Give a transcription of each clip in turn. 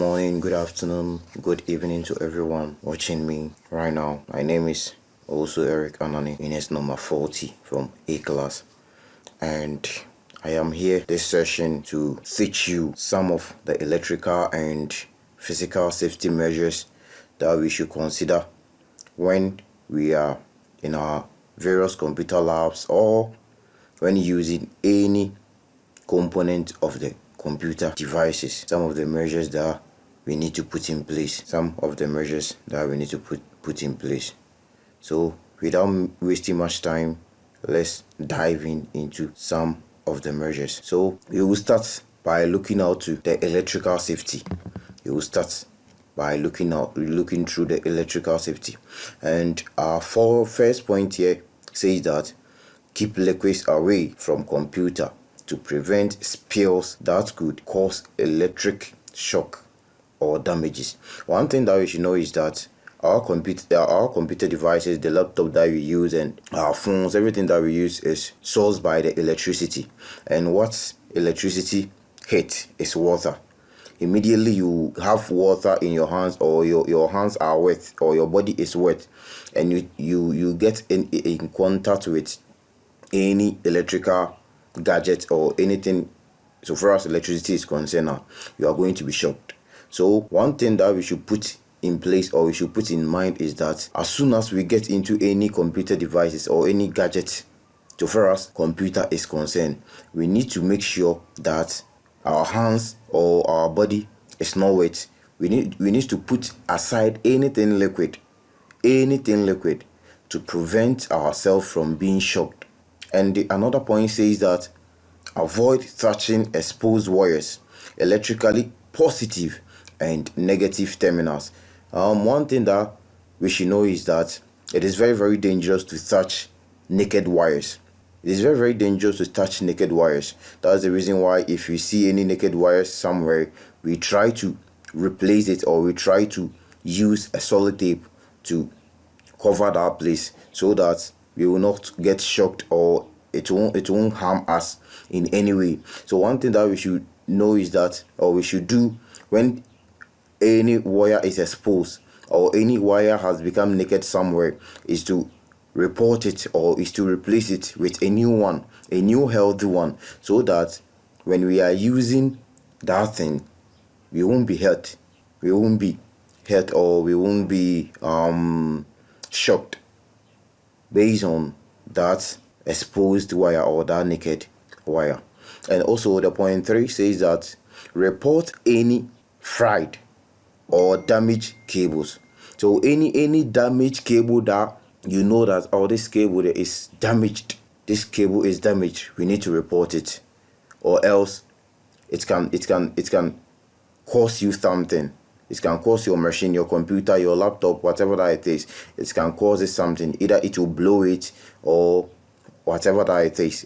Morning, good afternoon, good evening to everyone watching me right now. My name is also Eric Anani, unit number 40 from A class, and I am here this session to teach you some of the electrical and physical safety measures that we should consider when we are in our various computer labs or when using any component of the computer devices. Some of the measures that we need to put in place. Put in place. So without wasting much time, let's dive into some of the measures. So we will start by looking out to the electrical safety. Looking through the electrical safety. And our first point here says that keep liquids away from computer to prevent spills that could cause electric shock or damages. One thing that we should know is that our computer devices, the laptop that we use and our phones, everything that we use is sourced by the electricity. And what electricity hit is water. Immediately you have water in your hands, or your hands are wet, or your body is wet, and you get in contact with any electrical gadget or anything so far as electricity is concerned, you are going to be shocked. So one thing that we should put in place, or we should put in mind, is that as soon as we get into any computer devices or any gadget so far as computer is concerned, we need to make sure that our hands or our body is not wet. We need to put aside anything liquid to prevent ourselves from being shocked. And another point says that avoid touching exposed wires, electrically positive and negative terminals. One thing that we should know is that it is very, very dangerous to touch naked wires. That's the reason why if you see any naked wires somewhere, we try to replace it, or we try to use a solid tape to cover that place so that we will not get shocked, or it won't harm us in any way. So one thing that we should know is that, or we should do when any wire is exposed or any wire has become naked somewhere, is to report it, or is to replace it with a new healthy one, so that when we are using that thing, we won't be hurt, or we won't be shocked based on that exposed wire or that naked wire. And also the point 3 says that report any fried or damaged cables. So any damaged cable that you know that, this cable is damaged, we need to report it, or else it can cause you something. It can cause your machine, your computer, your laptop, whatever that it is. It can cause it something. Either it will blow it or whatever that it is.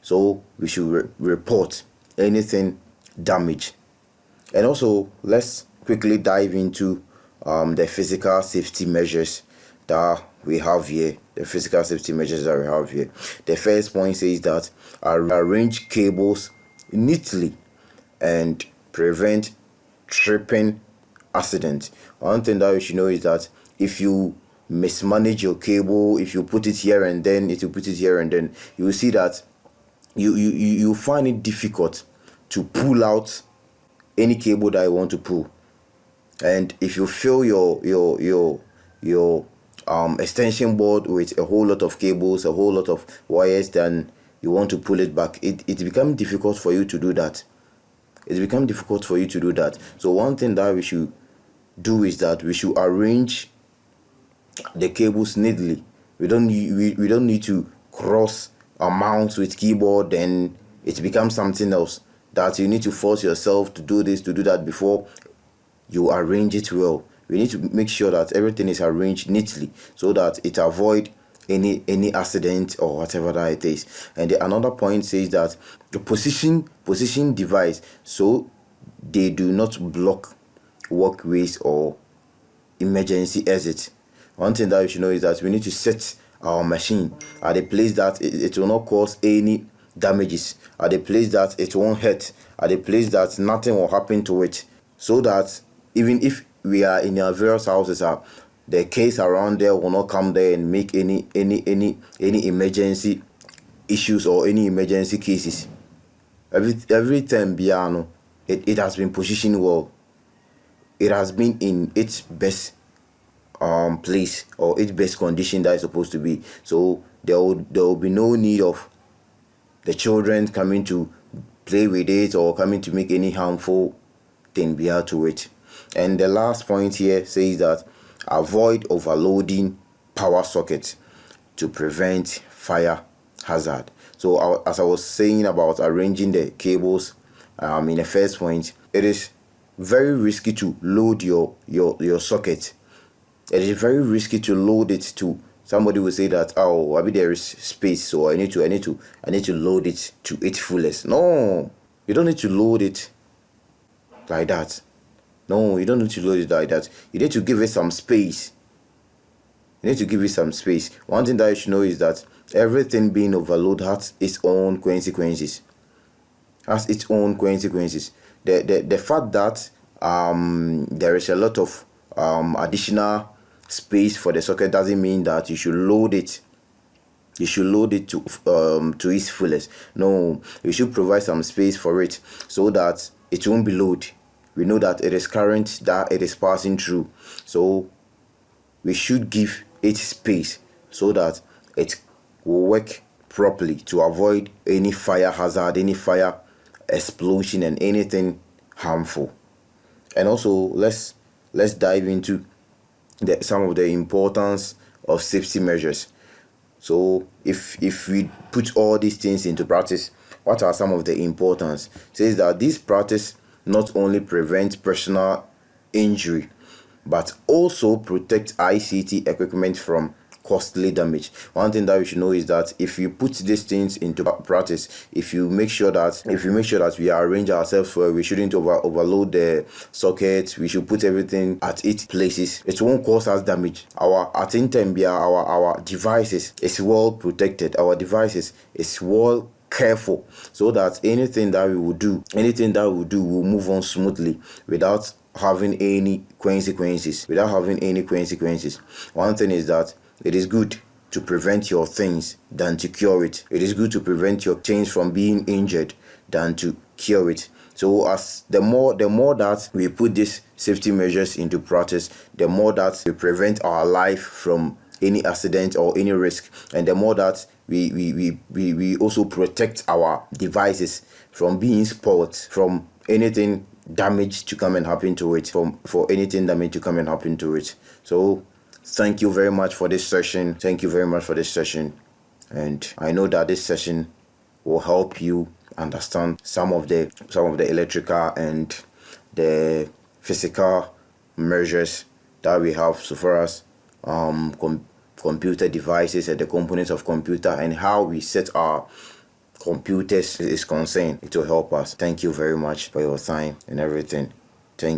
So we should report anything damaged. And also, let's quickly dive into the physical safety measures that we have here. The first point says that arrange cables neatly and prevent tripping accident. One thing that you should know is that if you mismanage your cable, if you put it here and then you will see that you find it difficult to pull out any cable that you want to pull. And if you fill your extension board with a whole lot of cables, a whole lot of wires, then you want to pull it back, it becomes difficult for you to do that. So one thing that we should do is that we should arrange the cables neatly. We don't need to cross a mouse with keyboard, and it becomes something else that you need to force yourself to do this, to do that before you arrange it well. We need to make sure that everything is arranged neatly so that it avoid any accident or whatever that it is. And another point says that the position device so they do not block walkways or emergency exit. One thing that you should know is that we need to set our machine at a place that it will not cause any damages, at a place that it won't hurt, at a place that nothing will happen to it. so that even if we are in our various houses, the case around there will not come there and make any emergency issues or any emergency cases. Every time piano, it has been positioned well. It has been in its best place or its best condition that it's supposed to be. So there will be no need of the children coming to play with it or coming to make any harmful thing bear to it. And the last point here says that avoid overloading power sockets to prevent fire hazard. So as I was saying about arranging the cables in the first point, it is very risky to load your socket. It is very risky to load it to. Somebody will say that, oh, maybe there is space, so I need to load it to its fullest. No, you don't need to load it like that. No, you don't need to load it like that. You need to give it some space. You need to give it some space. One thing that you should know is that everything being overloaded has its own consequences. Has its own consequences. The fact that there is a lot of additional space for the socket doesn't mean that you should load it. You should load it to its fullest. No, you should provide some space for it so that it won't be loaded. We know that it is current that it is passing through, so we should give it space so that it will work properly to avoid any fire hazard, any fire explosion, and anything harmful. And also let's dive into some of the importance of safety measures. So if we put all these things into practice, what are some of the importance? It says that this practice not only prevents personal injury but also protect ICT equipment from costly damage. One thing that we should know is that if you put these things into practice, if you make sure that we arrange ourselves where we shouldn't overload the sockets, we should put everything at its places, it won't cause us damage. Our devices is well protected. Our devices is well careful, so that anything that we will do will move on smoothly without having any consequences. One thing is that it is good to prevent your things than to cure it. It is good to prevent your things from being injured than to cure it. So as the more that we put these safety measures into practice, the more that we prevent our life from any accident or any risk, and the more that we also protect our devices from being spoiled, from anything damage to come and happen to it, for anything damage to come and happen to it. So thank you very much for this session. And I know that this session will help you understand some of the electrical and the physical measures that we have so far as computer devices and the components of computer and how we set our computers is concerned. It will help us. Thank you very much for your time and everything.